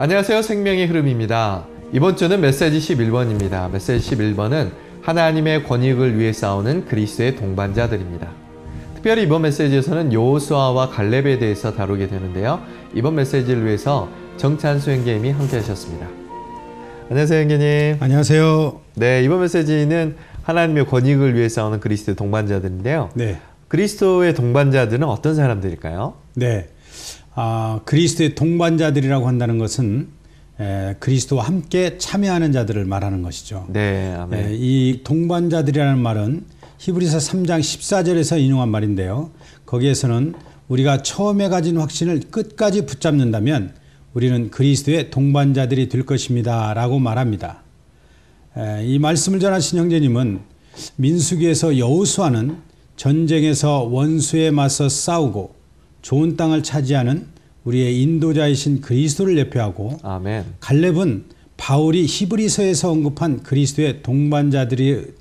안녕하세요. 생명의 흐름입니다. 이번 주는 메시지 11번입니다. 메시지 11번은 하나님의 권익을 위해 싸우는 그리스도의 동반자들입니다. 특별히 이번 메시지에서는 여호수아와 갈렙에 대해서 다루게 되는데요. 이번 메시지를 위해서 정찬수 형제님이 함께 하셨습니다. 안녕하세요, 형제님. 안녕하세요. 네, 이번 메시지는 하나님의 권익을 위해 싸우는 그리스도의 동반자들인데요. 네. 그리스도의 동반자들은 어떤 사람들일까요? 네. 그리스도의 동반자들이라고 한다는 것은 그리스도와 함께 참여하는 자들을 말하는 것이죠. 네, 아멘. 이 동반자들이라는 말은 히브리서 3장 14절에서 인용한 말인데요. 거기에서는 우리가 처음에 가진 확신을 끝까지 붙잡는다면 우리는 그리스도의 동반자들이 될 것입니다 라고 말합니다. 이 말씀을 전하신 형제님은 민수기에서 여호수아는 전쟁에서 원수에 맞서 싸우고 좋은 땅을 차지하는 우리의 인도자이신 그리스도를 예표하고, 아멘. 갈렙은 바울이 히브리서에서 언급한 그리스도의 동반자들의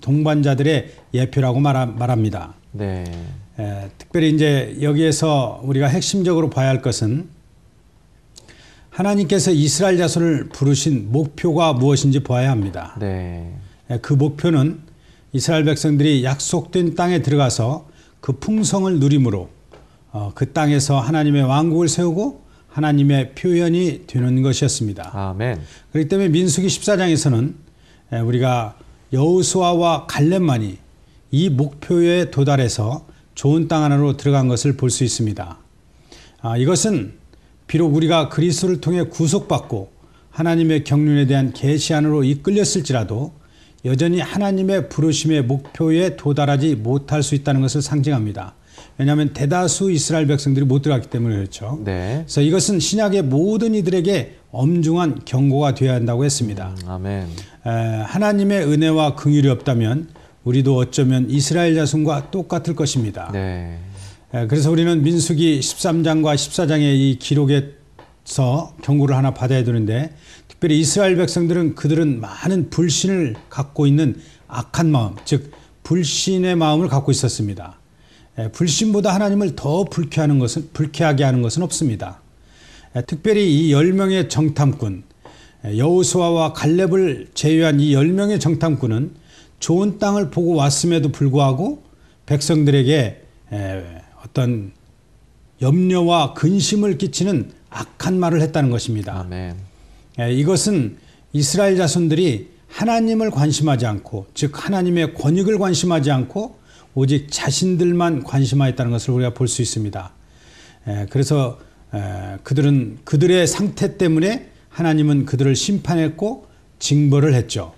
예표라고 말합니다. 네. 특별히 이제 여기에서 우리가 핵심적으로 봐야 할 것은 하나님께서 이스라엘 자손을 부르신 목표가 무엇인지 보아야 합니다. 네. 그 목표는 이스라엘 백성들이 약속된 땅에 들어가서 그 풍성을 누림으로 그 땅에서 하나님의 왕국을 세우고 하나님의 표현이 되는 것이었습니다. 아멘. 그렇기 때문에 민수기 14장에서는 우리가 여호수아와 갈렙만이 이 목표에 도달해서 좋은 땅 안으로 들어간 것을 볼 수 있습니다. 이것은 비록 우리가 그리스도를 통해 구속받고 하나님의 경륜에 대한 계시 안으로 이끌렸을지라도 여전히 하나님의 부르심의 목표에 도달하지 못할 수 있다는 것을 상징합니다. 왜냐하면 대다수 이스라엘 백성들이 못 들어갔기 때문에 그렇죠. 네. 그래서 이것은 신약의 모든 이들에게 엄중한 경고가 되어야 한다고 했습니다. 아멘. 하나님의 은혜와 긍휼이 없다면 우리도 어쩌면 이스라엘 자손과 똑같을 것입니다. 네. 그래서 우리는 민수기 13장과 14장의 이 기록에서 경고를 하나 받아야 되는데, 특별히 이스라엘 백성들은 그들은 많은 불신을 갖고 있는 악한 마음, 즉 불신의 마음을 갖고 있었습니다. 불신보다 하나님을 더 불쾌하게 하는 것은 없습니다. 특별히 이 10명의 정탐꾼, 여호수아와 갈렙을 제외한 이 10명의 정탐꾼은 좋은 땅을 보고 왔음에도 불구하고 백성들에게 어떤 염려와 근심을 끼치는 악한 말을 했다는 것입니다. 아멘. 이것은 이스라엘 자손들이 하나님을 관심하지 않고, 즉 하나님의 권익을 관심하지 않고 오직 자신들만 관심하였다는 것을 우리가 볼 수 있습니다. 그래서 그들은 그들의 상태 때문에 하나님은 그들을 심판했고 징벌을 했죠.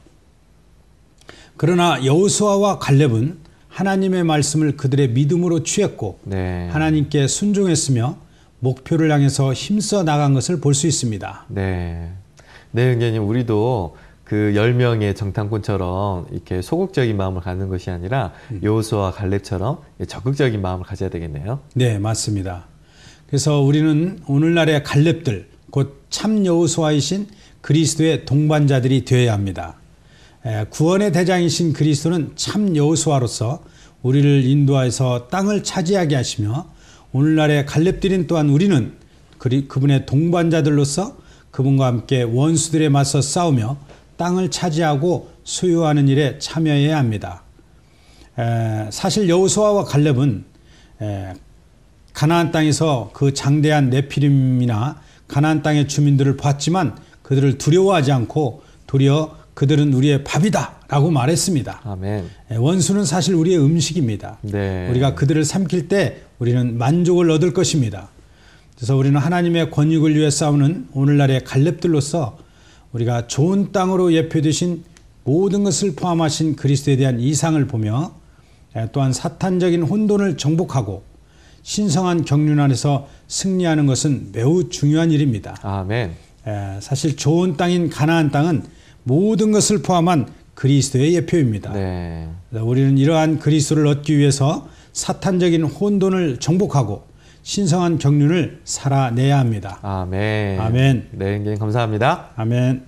그러나 여호수아와 갈렙은 하나님의 말씀을 그들의 믿음으로 취했고, 네. 하나님께 순종했으며 목표를 향해서 힘써 나간 것을 볼 수 있습니다. 네. 네, 형제님, 우리도 그 10명의 정탐꾼처럼 이렇게 소극적인 마음을 갖는 것이 아니라 여호수아와 갈렙처럼 적극적인 마음을 가져야 되겠네요. 네, 맞습니다. 그래서 우리는 오늘날의 갈렙들, 곧 참 여호수아이신 그리스도의 동반자들이 되어야 합니다. 구원의 대장이신 그리스도는 참 여호수아로서 우리를 인도하여서 땅을 차지하게 하시며, 오늘날의 갈렙들인 또한 우리는 그분의 동반자들로서 그분과 함께 원수들에 맞서 싸우며 땅을 차지하고 소유하는 일에 참여해야 합니다. 사실 여호수아와 갈렙은 가나안 땅에서 그 장대한 네피림이나 가나안 땅의 주민들을 봤지만 그들을 두려워하지 않고 도리어 그들은 우리의 밥이다 라고 말했습니다. 아멘. 원수는 사실 우리의 음식입니다. 네. 우리가 그들을 삼킬 때 우리는 만족을 얻을 것입니다. 그래서 우리는 하나님의 권익을 위해 싸우는 오늘날의 갈렙들로서 우리가 좋은 땅으로 예표되신 모든 것을 포함하신 그리스도에 대한 이상을 보며, 또한 사탄적인 혼돈을 정복하고 신성한 경륜 안에서 승리하는 것은 매우 중요한 일입니다. 아멘. 사실 좋은 땅인 가나안 땅은 모든 것을 포함한 그리스도의 예표입니다. 네. 우리는 이러한 그리스도를 얻기 위해서 사탄적인 혼돈을 정복하고 신성한 경륜을 살아내야 합니다. 아멘. 아멘. 네, 형님 감사합니다. 아멘.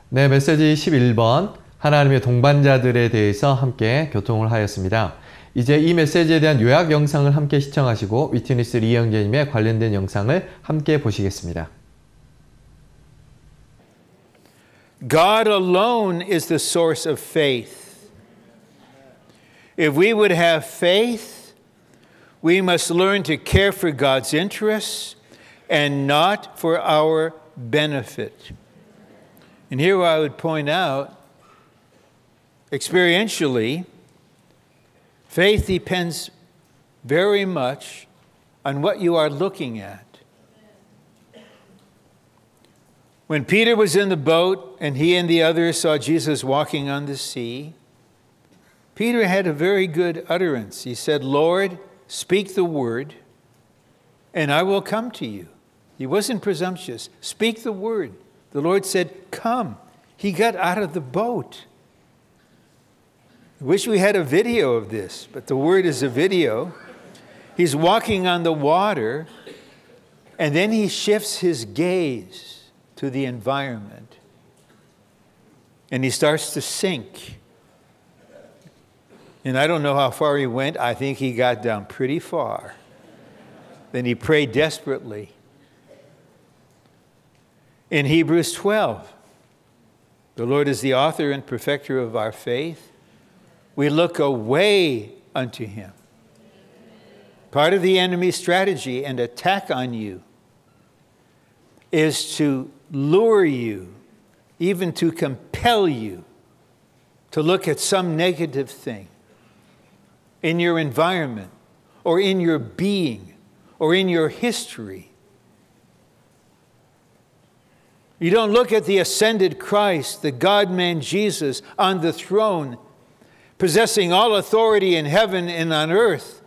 네, 메시지 11번 하나님의 동반자들에 대해서 함께 교통을 하였습니다. 이제 이 메시지에 대한 요약 영상을 함께 시청하시고 위트니스 리 형제님의 관련된 영상을 함께 보시겠습니다. God alone is the source of faith. If we would have faith, we must learn to care for God's interests and not for our benefit. And here I would point out, experientially, faith depends very much on what you are looking at. When Peter was in the boat and he and the others saw Jesus walking on the sea, Peter had a very good utterance. He said, "Lord, speak the word, and I will come to you." He wasn't presumptuous. Speak the word. The Lord said, "Come." He got out of the boat. I wish we had a video of this, but the word is a video. He's walking on the water, and then he shifts his gaze to the environment, and he starts to sink. And I don't know how far he went. I think he got down pretty far. Then he prayed desperately. In Hebrews 12, the Lord is the author and perfecter of our faith. We look away unto him. Part of the enemy's strategy and attack on you is to lure you, even to compel you to look at some negative thing in your environment or in your being or in your history. You don't look at the ascended Christ, the God-man Jesus on the throne, possessing all authority in heaven and on earth,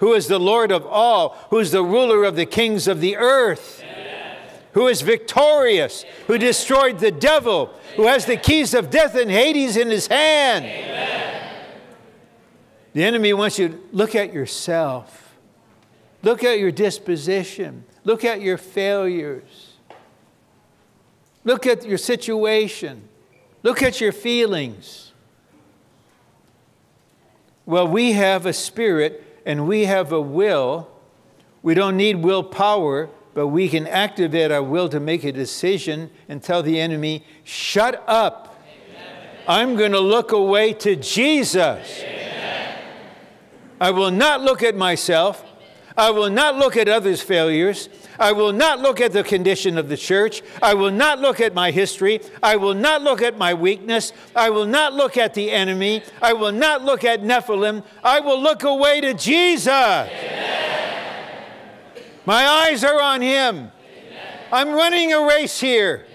who is the Lord of all, who is the ruler of the kings of the earth, who is victorious, who destroyed the devil, who has the keys of death and Hades in his hand. Amen. The enemy wants you to look at yourself. Look at your disposition. Look at your failures. Look at your situation. Look at your feelings. Well, we have a spirit and we have a will. We don't need willpower, but we can activate our will to make a decision and tell the enemy, "Shut up. Amen. I'm going to look away to Jesus. Amen. I will not look at myself. I will not look at others' failures. I will not look at the condition of the church. I will not look at my history. I will not look at my weakness. I will not look at the enemy. I will not look at Nephilim. I will look away to Jesus. Amen. My eyes are on him. Amen. I'm running a race here.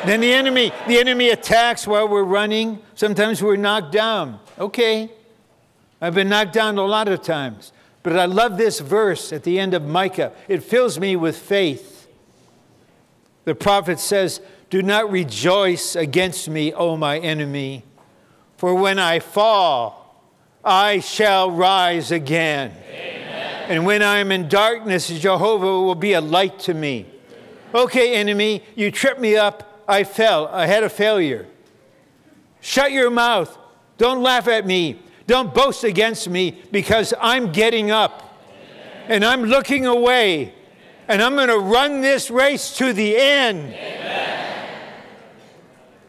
Amen. Then the enemy attacks while we're running. Sometimes we're knocked down. Okay. I've been knocked down a lot of times. But I love this verse at the end of Micah. It fills me with faith. The prophet says, "Do not rejoice against me, O my enemy, for when I fall, I shall rise again. Amen. And when I am in darkness, Jehovah will be a light to me." Okay, enemy, you tripped me up. I fell. I had a failure. Shut your mouth. Don't laugh at me. Don't boast against me, because I'm getting up. Amen. And I'm looking away. And I'm going to run this race to the end. Amen.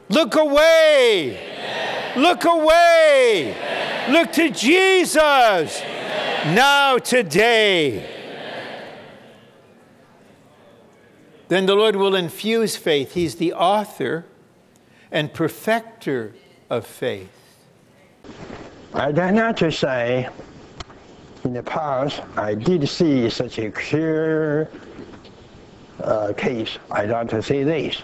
Look away. Amen. Look away. Amen. Look to Jesus. Amen. Now, today. Amen. Then the Lord will infuse faith. He's the author and perfecter of faith. I dare not to say, in the past, I did see such a clear case. I don't to say this.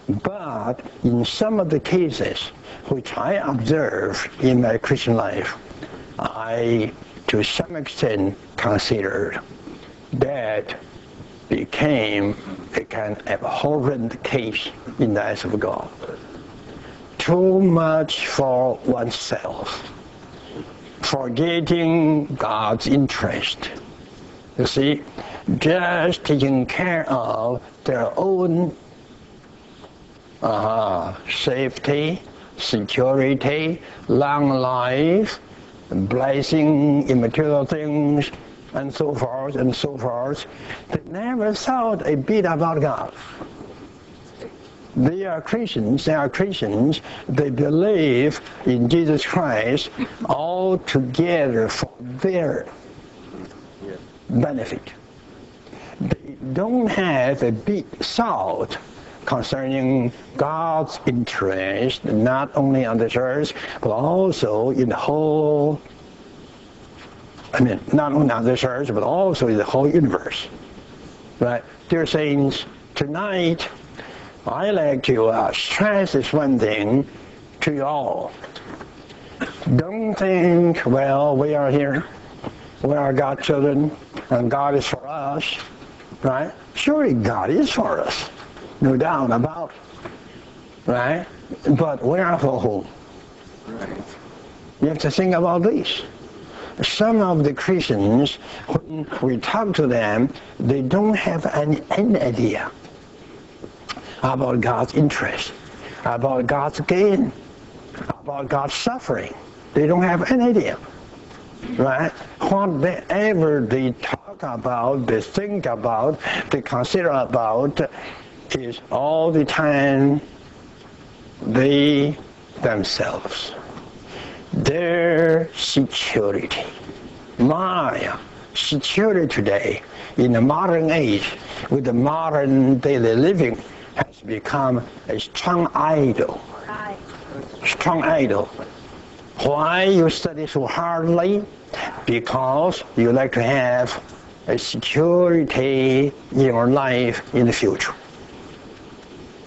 But in some of the cases which I observe in my Christian life, I, to some extent, considered that became a kind of abhorrent case in the eyes of God. Too much for oneself, forgetting God's interest. You see, just taking care of their own safety, security, long life, blessing immaterial things, and so forth and so forth. They never thought a bit about God. They are Christians. They believe in Jesus Christ altogether for their benefit. They don't have a big thought concerning God's interest, not only on the church, but also in the whole, not only on the church, but also in the whole universe. Right? Dear saints, tonight, I like to stress this one thing to you all. Don't think, well, we are here, we are God's children, and God is for us, right? Surely God is for us, no doubt about it, right? But we are for whom? Right. You have to think about this. Some of the Christians, when we talk to them, they don't have any idea about God's interest, about God's gain, about God's suffering. They don't have any idea, right? Whatever they talk about, they think about, they consider about, is all the time they themselves, their security. My security today, in the modern age, with the modern daily living, has become a strong idol. Strong idol. Why you study so hardly? Because you like to have a security in your life in the future.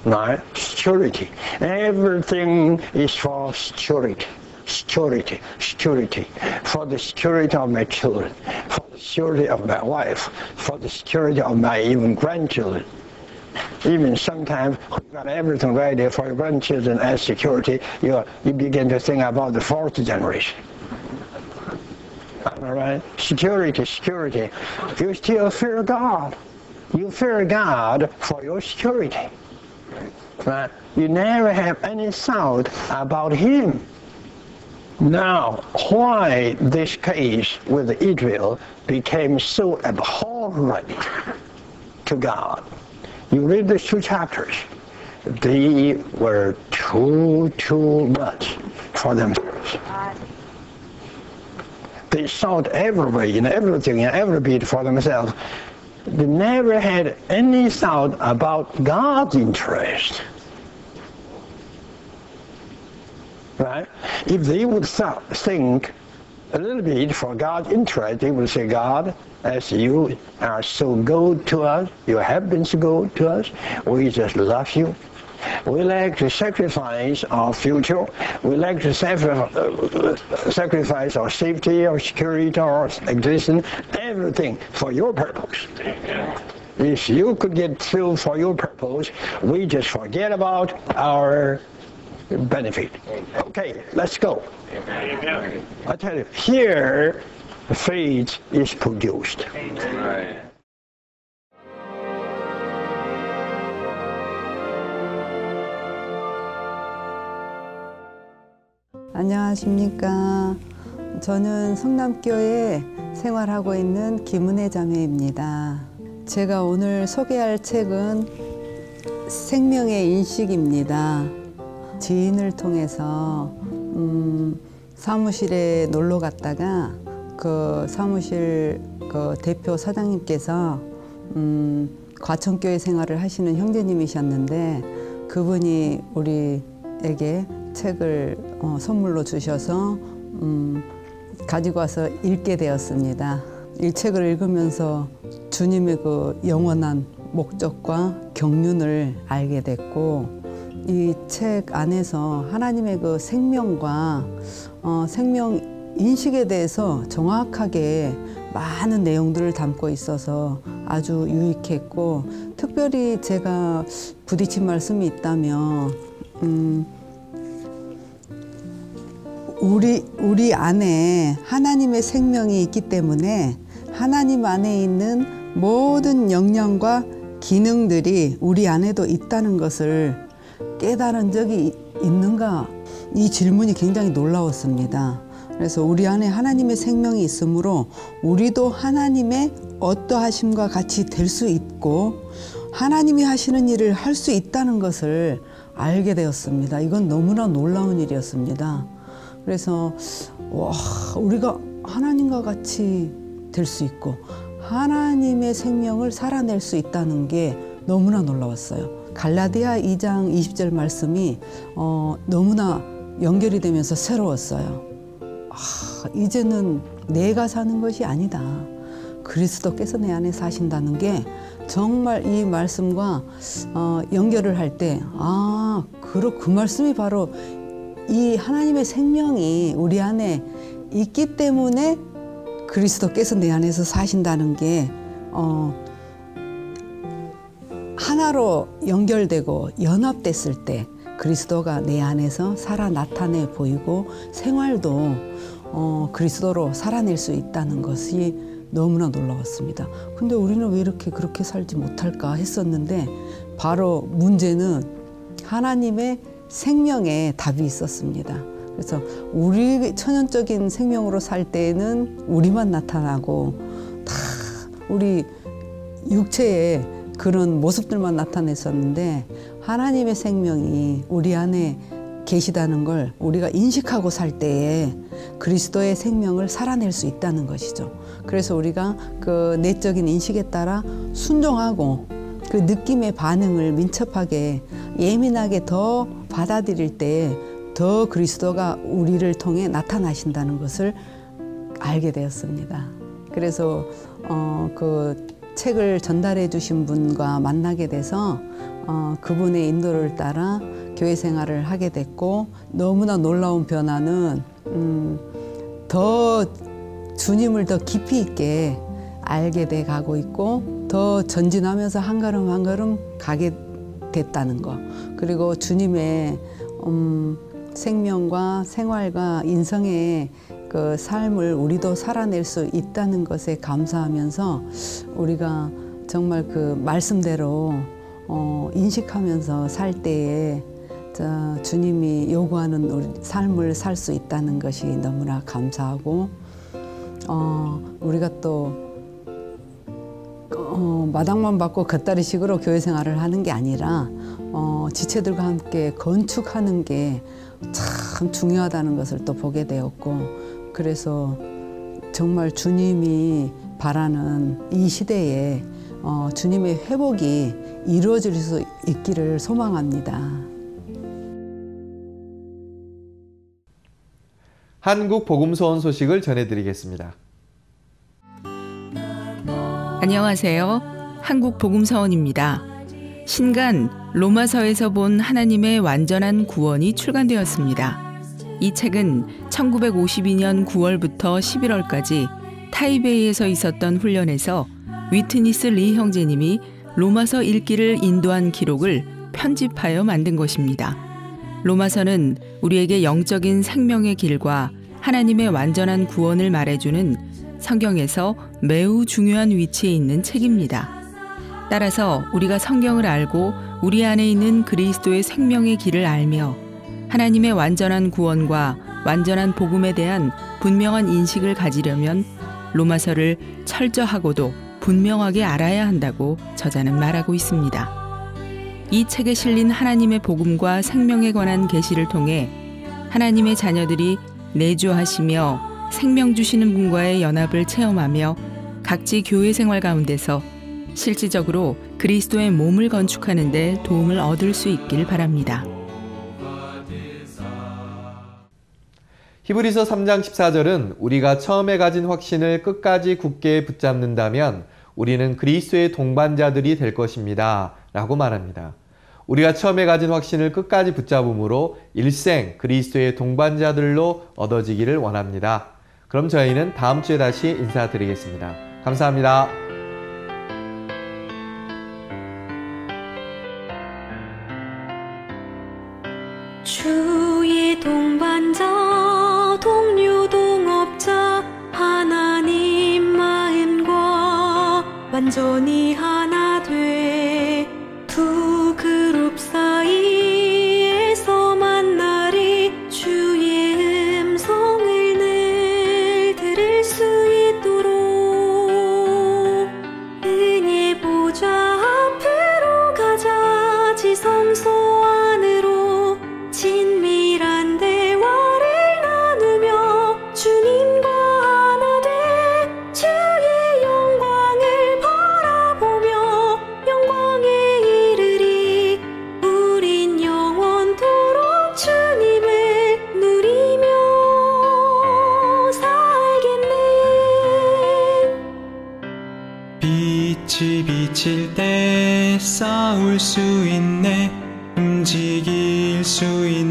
Right? Security. Everything is for security. Security. Security. For the security of my children. For the security of my wife. For the security of my even grandchildren. Even sometimes you got everything ready for your grandchildren as security, you begin to think about the fourth generation. All right? Security, security. You still fear God. You fear God for your security. Right? You never have any thought about Him. Now, why this case with Israel became so abhorrent to God? You read these 2 chapters. They were too much for themselves. They sought every way, in everything, in every bit for themselves. They never had any thought about God's interest. Right? If they would think a little bit for God's interest, they would say, God, as you are so good to us, you have been so good to us, we just love you. We like to sacrifice our future. We like to sacrifice our safety, our security, our existence, everything for your purpose. If you could get through for your purpose, we just forget about our benefit. Okay, let's go. I tell you, here faith is produced. Right. 안녕하십니까. 저는 성남교회에 생활하고 있는 김은혜 자매입니다. 제가 오늘 소개할 책은 생명의 인식입니다. 지인을 통해서 사무실에 놀러 갔다가 그 사무실 그 대표 사장님께서 과천교회 생활을 하시는 형제님이셨는데 그분이 우리에게 책을 선물로 주셔서 가지고 와서 읽게 되었습니다. 이 책을 읽으면서 주님의 그 영원한 목적과 경륜을 알게 됐고 이 책 안에서 하나님의 그 생명과 생명 인식에 대해서 정확하게 많은 내용들을 담고 있어서 아주 유익했고 특별히 제가 부딪힌 말씀이 있다면 우리 안에 하나님의 생명이 있기 때문에 하나님 안에 있는 모든 역량과 기능들이 우리 안에도 있다는 것을 깨달은 적이 있는가? 이 질문이 굉장히 놀라웠습니다. 그래서 우리 안에 하나님의 생명이 있으므로 우리도 하나님의 어떠하심과 같이 될 수 있고 하나님이 하시는 일을 할 수 있다는 것을 알게 되었습니다. 이건 너무나 놀라운 일이었습니다. 그래서 와, 우리가 하나님과 같이 될 수 있고 하나님의 생명을 살아낼 수 있다는 게 너무나 놀라웠어요. 갈라디아 2장 20절 말씀이 너무나 연결이 되면서 새로웠어요. 이제는 내가 사는 것이 아니다. 그리스도께서 내 안에 사신다는 게 정말 이 말씀과 연결을 할 때 그 말씀이 바로 이 하나님의 생명이 우리 안에 있기 때문에 그리스도께서 내 안에서 사신다는 게 하나로 연결되고 연합됐을 때 그리스도가 내 안에서 살아 나타내 보이고 생활도 그리스도로 살아낼 수 있다는 것이 너무나 놀라웠습니다. 근데 우리는 왜 이렇게 그렇게 살지 못할까 했었는데 바로 문제는 하나님의 생명에 답이 있었습니다. 그래서 우리 천연적인 생명으로 살 때에는 우리만 나타나고 다 우리 육체에 그런 모습들만 나타냈었는데 하나님의 생명이 우리 안에 계시다는 걸 우리가 인식하고 살 때에 그리스도의 생명을 살아낼 수 있다는 것이죠. 그래서 우리가 그 내적인 인식에 따라 순종하고 그 느낌의 반응을 민첩하게 예민하게 더 받아들일 때 더 그리스도가 우리를 통해 나타나신다는 것을 알게 되었습니다. 그래서 그 책을 전달해 주신 분과 만나게 돼서 그분의 인도를 따라 교회 생활을 하게 됐고 너무나 놀라운 변화는 더 주님을 더 깊이 있게 알게 돼 가고 있고 더 전진하면서 한 걸음 한 걸음 가게 됐다는 거. 그리고 주님의 생명과 생활과 인성의 그 삶을 우리도 살아낼 수 있다는 것에 감사하면서 우리가 정말 그 말씀대로 인식하면서 살 때에 주님이 요구하는 우리 삶을 살 수 있다는 것이 너무나 감사하고 우리가 또 마당만 받고 겉다리식으로 교회 생활을 하는 게 아니라 지체들과 함께 건축하는 게 참 중요하다는 것을 또 보게 되었고 그래서 정말 주님이 바라는 이 시대에 주님의 회복이 이루어질 수 있기를 소망합니다. 한국 복음서원 소식을 전해드리겠습니다. 안녕하세요. 한국 복음서원입니다. 신간 로마서에서 본 하나님의 완전한 구원이 출간되었습니다. 이 책은 1952년 9월부터 11월까지 타이베이에서 있었던 훈련에서 위트니스 리 형제님이 로마서 읽기를 인도한 기록을 편집하여 만든 것입니다. 로마서는 우리에게 영적인 생명의 길과 하나님의 완전한 구원을 말해주는 성경에서 매우 중요한 위치에 있는 책입니다. 따라서 우리가 성경을 알고 우리 안에 있는 그리스도의 생명의 길을 알며 하나님의 완전한 구원과 완전한 복음에 대한 분명한 인식을 가지려면 로마서를 철저하고도 분명하게 알아야 한다고 저자는 말하고 있습니다. 이 책에 실린 하나님의 복음과 생명에 관한 계시를 통해 하나님의 자녀들이 내주하시며 생명 주시는 분과의 연합을 체험하며 각지 교회 생활 가운데서 실질적으로 그리스도의 몸을 건축하는 데 도움을 얻을 수 있길 바랍니다. 히브리서 3장 14절은 우리가 처음에 가진 확신을 끝까지 굳게 붙잡는다면 우리는 그리스도의 동반자들이 될 것입니다. 라고 말합니다. 우리가 처음에 가진 확신을 끝까지 붙잡음으로 일생 그리스도의 동반자들로 얻어지기를 원합니다. 그럼 저희는 다음 주에 다시 인사드리겠습니다. 감사합니다. 주의 동반자 동료 동업자 하나님 마음과 완전히 하나 돼 두 그룹 사이에서 만나리 주의 음성을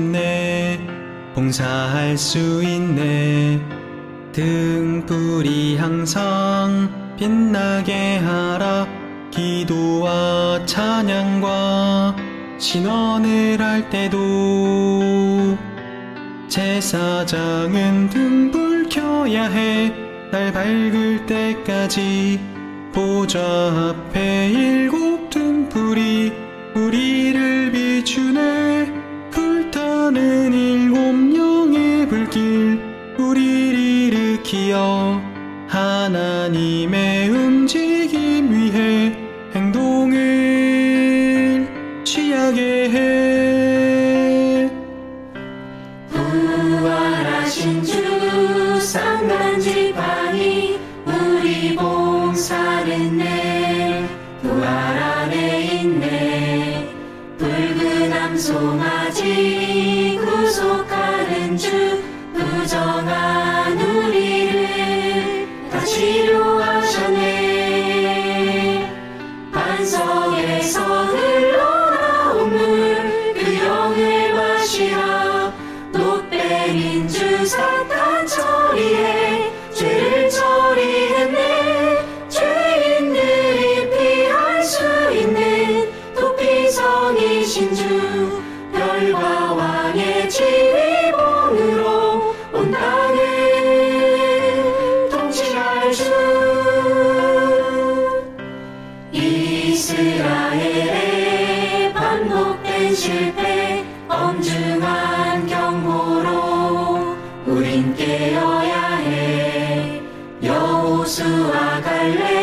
있네. 봉사할 수 있네. 등불이 항상 빛나게 하라. 기도와 찬양과 신원을 할 때도 제사장은 등불 켜야 해. 날 밝을 때까지 보좌 앞에 7 등불이 우리를 비추네. 불타는 7 영의 불길 우리를 일으키어 하나님의 움직임 위해 행동을 취하게 해. 부활하신 주 상단지팡이 우리 봉사는 내 부활 안에 있네. 붉은 암송아지 구속하는 주 부정한 우리를 다 치료하셨네. 반석에서 흘러나온 물 그 영을 마시라. 롯배린 주 사탄 처리해 죄를 처리했네. 죄인들이 피할 수 있는 도피성이신 주 별과 왕의 지휘봉으로 온 땅을 통치할 주. 이스라엘의 반복된 실패 엄중한 경고로 우린 깨어야 해. 여호수아 갈렙